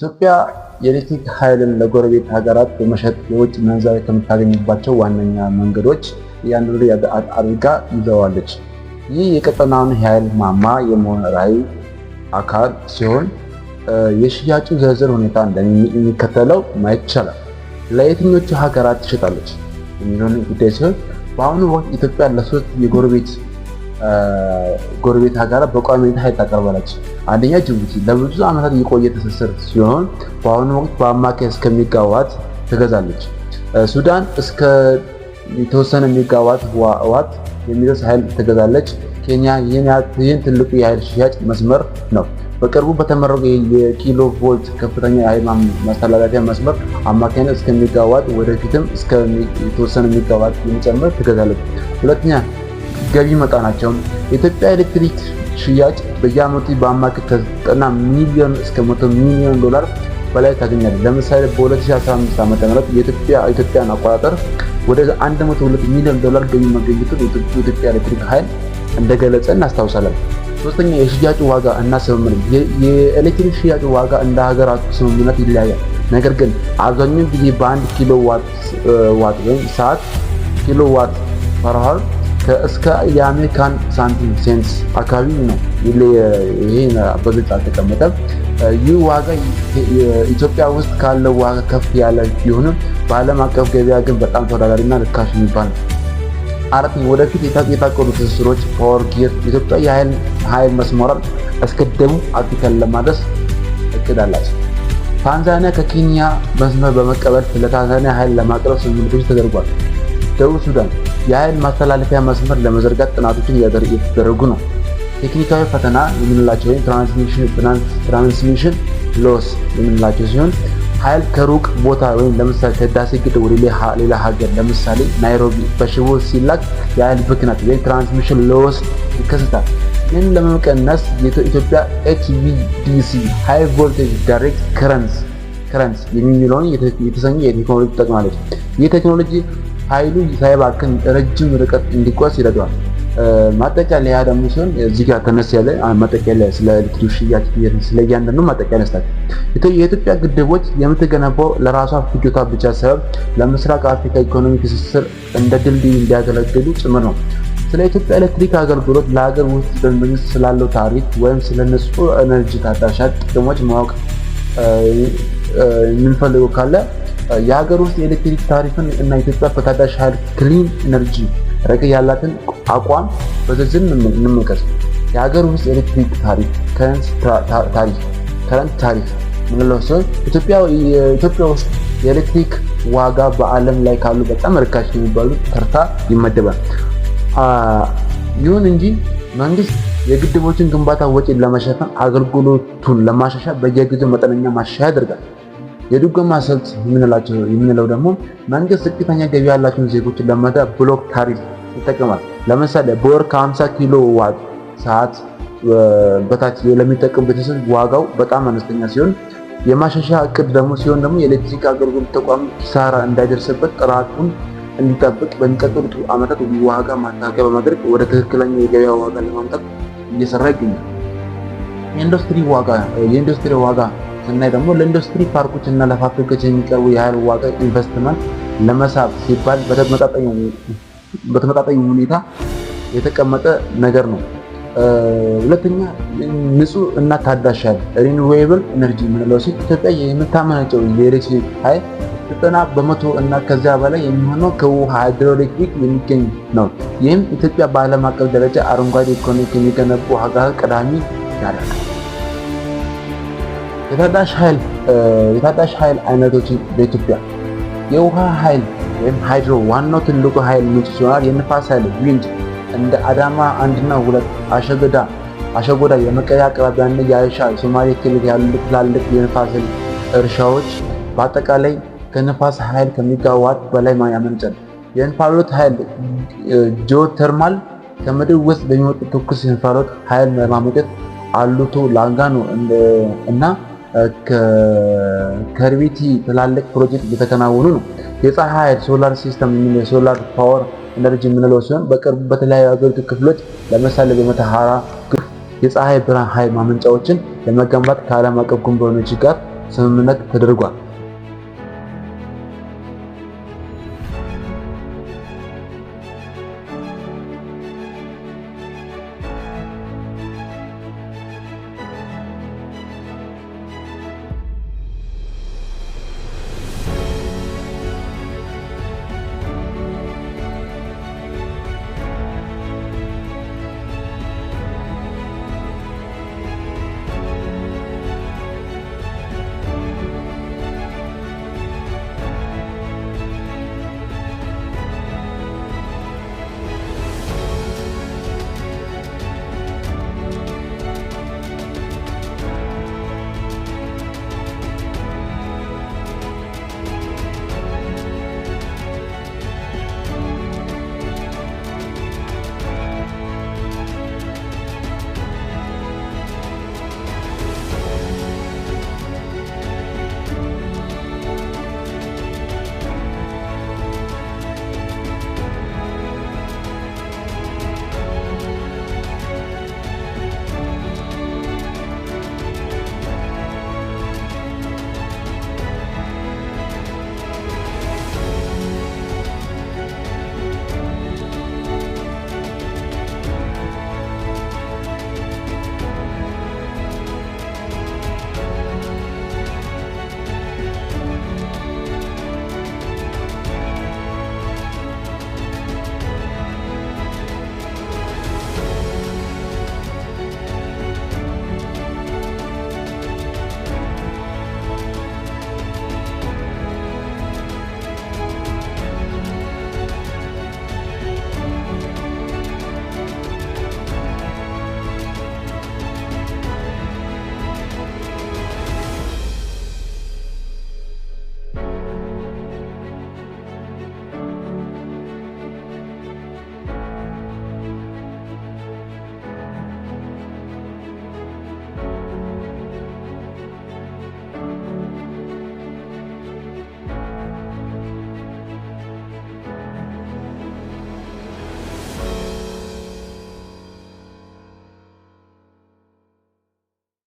ኢትዮጵያ የኤሌክትሪክ ኃይልን ለጎረቤት ሀገራት በመሸጥ የውጭ ምንዛሪ ከምታገኝባቸው ዋነኛ መንገዶች እያንዳንዱ አድርጋ ይዘዋለች። ይህ የቀጠናውን የኃይል ማማ የመሆን ራዕይ አካል ሲሆን የሽያጩ ዝርዝር ሁኔታ እንደሚከተለው ማየት ይቻላል። ለየትኞቹ ሀገራት ትሸጣለች የሚለውን ጉዳይ ሲሆን በአሁኑ ወቅት ኢትዮጵያ ለሶስት ጎረቤት ሀገራት በቋሚነት ኃይል ታቀርባለች። አንደኛ ጅቡቲ ለብዙ ዓመታት የቆየ ትስስር ሲሆን በአሁኑ ወቅት በአማካይ እስከ ሜጋዋት ትገዛለች። ሱዳን እስከ የተወሰነ ሜጋዋት ዋት የሚደርስ ኃይል ትገዛለች። ኬንያ ይህን ትልቁ የኃይል ሽያጭ መስመር ነው። በቅርቡ በተመረቀው የኪሎ ቮልት ከፍተኛ የኃይል ማስተላለፊያ መስመር አማካይነት እስከ ሜጋዋት ወደፊትም እስከ የተወሰነ ሜጋዋት የሚጨምር ትገዛለች። ሁለተኛ ገቢ መጠናቸው የኢትዮጵያ ኤሌክትሪክ ሽያጭ በየዓመቱ በአማካይ ከ90 ሚሊዮን እስከ 100 ሚሊዮን ዶላር በላይ ታገኛለች። ለምሳሌ በ2015 ዓ.ም የኢትዮጵያን አቆጣጠር ወደ 102 ሚሊዮን ዶላር ገቢ መገኘቱን የኢትዮጵያ ኤሌክትሪክ ኃይል እንደገለጸ እናስታውሳለን። ሶስተኛ የሽያጩ ዋጋ እና ስምምነት የኤሌክትሪክ ሽያጩ ዋጋ እንደ ሀገራቱ ስምምነት ይለያያል። ነገር ግን አብዛኛውን ጊዜ በአንድ ኪሎ ዋት ወይም ሰዓት ኪሎ ዋት ፐር አወር እስከ የአሜሪካን ሳንቲም ሴንትስ አካባቢ ነው። ይሄ በግልጽ አልተቀመጠም። ይህ ዋጋ ኢትዮጵያ ውስጥ ካለው ዋጋ ከፍ ያለ ቢሆንም በዓለም አቀፍ ገበያ ግን በጣም ተወዳዳሪና ርካሽ የሚባል ነው። አራተኛ ወደፊት የታቀዱ ትስስሮች ፓወር ጊር ኢትዮጵያ የኃይል መስመሯን እስከ ደቡብ አፍሪካን ለማድረስ እቅድ አላት። ታንዛኒያ ከኬንያ መስመር በመቀበል ለታንዛኒያ ኃይል ለማቅረብ ስምምነቶች ተደርጓል። ደቡብ ሱዳን የኃይል ማስተላለፊያ መስመር ለመዘርጋት ጥናቶችን እየተደረጉ ነው። ቴክኒካዊ ፈተና የምንላቸው ወይም ትራንስሚሽን ሎስ የምንላቸው ሲሆን ኃይል ከሩቅ ቦታ ወይም ለምሳሌ ከህዳሴ ግድብ ወደ ሌላ ሀገር ለምሳሌ ናይሮቢ በሽቦ ሲላክ የኃይል ብክነት ወይም ትራንስሚሽን ሎስ ይከሰታል። ይህን ለመቀነስ የኢትዮጵያ HVDC ሃይ ቮልቴጅ ዳይሬክት ከረንት የሚለውን የተሰኘ የቴክኖሎጂ ትጠቅማለች። ይህ ቴክኖሎጂ ኃይሉ ሳይባክን ረጅም ርቀት እንዲጓዝ ይረዳዋል። ማጠቃለያ ደግሞ ሲሆን እዚህ ጋር ተነስ ያለ ማጠቃለያ ስለ ኤሌክትሪክ ሽያጭ ስለ እያንዳንዱ ማጠቃለያ ስታክ የኢትዮጵያ ግድቦች የምትገነባው ለራሷ ፍጆታ ብቻ ሳይሆን ለምስራቅ አፍሪካ ኢኮኖሚ ትስስር እንደ ድልድይ እንዲያገለግሉ ጭምር ነው። ስለ ኢትዮጵያ ኤሌክትሪክ አገልግሎት ለሀገር ውስጥ ደንበኞች ስላለው ታሪፍ ወይም ስለ ንጹህ ኤነርጂ ታዳሽ ጥቅሞች ማወቅ የምንፈልገው ካለ የሀገር ውስጥ የኤሌክትሪክ ታሪፍን እና ኢትዮጵያ በታዳሽ ኃይል ክሊን ኤነርጂ ረገድ ያላትን አቋም በዝርዝር እንመልከት። የሀገር ውስጥ ኤሌክትሪክ ታሪፍ ከረንት ታሪፍ ምንለው ሲሆን ኢትዮጵያ ውስጥ የኤሌክትሪክ ዋጋ በዓለም ላይ ካሉ በጣም ርካሽ የሚባሉ ተርታ ይመደባል። ይሁን እንጂ መንግስት የግድቦችን ግንባታ ወጪን ለመሸፈን አገልግሎቱን ለማሻሻል በየጊዜው መጠነኛ ማሻሻያ ያደርጋል። የድጎማ ስልት የምንለው ደግሞ መንግስት ዝቅተኛ ገቢ ያላቸውን ዜጎችን ለመርዳት ብሎክ ታሪፍ ይጠቀማል። ለምሳሌ በወር ከ50 ኪሎ ዋት ሰዓት በታች ለሚጠቀም ቤተሰብ ዋጋው በጣም አነስተኛ ሲሆን የማሻሻያ እቅድ ደግሞ የኤሌክትሪክ አገልግሎት ተቋም ኪሳራ እንዳይደርስበት ጥራቱን እንዲጠብቅ በሚቀጥሉት ዓመታት ዋጋ ማስተካከያ በማድረግ ወደ ትክክለኛ የገበያ ዋጋ ለማምጣት እየሰራ ይገኛል። የኢንዱስትሪ ዋጋ ስናይ ደግሞ ለኢንዱስትሪ ፓርኮች እና ለፋብሪካዎች የሚቀርቡ የኃይል ዋጋ ኢንቨስትመንት ለመሳብ ሲባል በተመጣጣኝ ሁኔታ የተቀመጠ ነገር ነው። ሁለተኛ ንጹህ እና ታዳሽ ኃይል ሪኒዌብል ኤነርጂ የምንለው ሲሆን ኢትዮጵያ የምታመነጨው የኤሌክትሪክ ኃይል 90% እና ከዚያ በላይ የሚሆነው ከውሃ ሃይድሮኤሌክትሪክ የሚገኝ ነው። ይህም ኢትዮጵያ በዓለም አቀፍ ደረጃ አረንጓዴ ኢኮኖሚ ከሚገነቡ ሀገራት ቀዳሚ ያደርጋል። የታዳሽ ኃይል አይነቶች በኢትዮጵያ የውሃ ኃይል ወይም ሃይድሮ ዋናው ትልቁ ኃይል ምንጭ ሲሆን የንፋስ ኃይል ዊንድ እንደ አዳማ 1 እና 2 አሸጎዳ የመቀሌ አቅራቢያና የአይሻ የሶማሌ ክልል ያሉ ትላልቅ የንፋስ ኃይል እርሻዎች በአጠቃላይ ከንፋስ ኃይል ከሜጋዋት በላይ ያመነጫል። የእንፋሎት ኃይል ጂኦተርማል ከምድር ውስጥ በሚወጡ ትኩስ የእንፋሎት ኃይል ማመንጨት አሉቶ ላንጋኖ እና ከርቢቲ ትላልቅ ፕሮጀክት እየተከናወኑ ነው። የፀሐይ ኃይል ሶላር ሲስተም የሶላር ፓወር ኤነርጂ የምንለው ሲሆን በቅርቡ በተለያዩ ሀገሪቱ ክፍሎች ለምሳሌ በመተሐራ የፀሐይ ብርሃን ኃይል ማመንጫዎችን ለመገንባት ከዓለም አቀፍ ኩባንያዎች ጋር ስምምነት ተደርጓል።